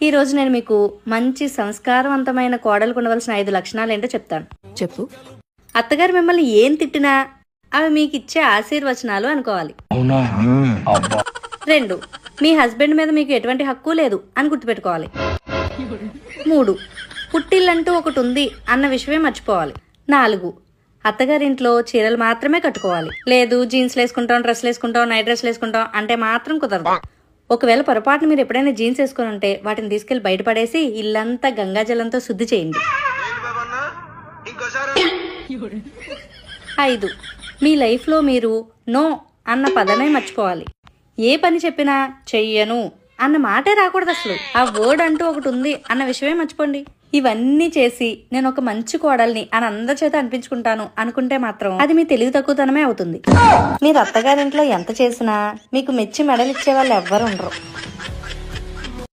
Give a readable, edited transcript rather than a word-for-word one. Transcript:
ఈ రోజు నేను మీకు మంచి సంస్కారవంతమైన కోడలకు ఉండవలసిన 5 లక్షణాలు ఏంటో చెప్తాను. చెప్పు. అత్తగారు మిమ్మల్ని ఏం తిట్టినా అవి మీకు ఇచ్చే ఆశీర్వచనాలు అనుకోవాలి. 2, మీ హస్బెండ్ మీద మీకు ఎటువంటి హక్కు లేదు అని గుర్తుపెట్టుకోవాలి. 3, పుట్టిల్లంటూ ఒకటి ఉంది అన్న విషయమే మర్చిపోవాలి. 4, అత్తగారింట్లో చీరలు మాత్రమే కట్టుకోవాలి. లేదు జీన్స్లు వేసుకుంటాం, డ్రెస్లు వేసుకుంటాం, నైట్ డ్రెస్లు వేసుకుంటాం అంటే మాత్రం కుదరదు. ఒకవేళ పొరపాటున మీరు ఎప్పుడైనా జీన్స్ వేసుకుని ఉంటే వాటిని తీసుకెళ్లి బయటపడేసి ఇల్లంతా గంగాజలంతో శుద్ధి చేయండి. 5, మీ లైఫ్లో మీరు నో అన్న పదమే మర్చిపోవాలి. ఏ పని చెప్పినా చెయ్యను అన్న మాటే రాకూడదు. అసలు ఆ వర్డ్ అంటూ ఒకటి ఉంది అన్న విషయమే మర్చిపోండి. ఇవన్నీ చేసి నేను ఒక మంచి కోడల్ని అని అందరి చేత అనిపించుకుంటాను అనుకుంటే మాత్రం అది మీ తెలివి తక్కువతనమే అవుతుంది. మీరు అత్తగారింట్లో ఎంత చేసినా మీకు మెచ్చి మెడలిచ్చే వాళ్ళు ఎవ్వరు ఉండరు.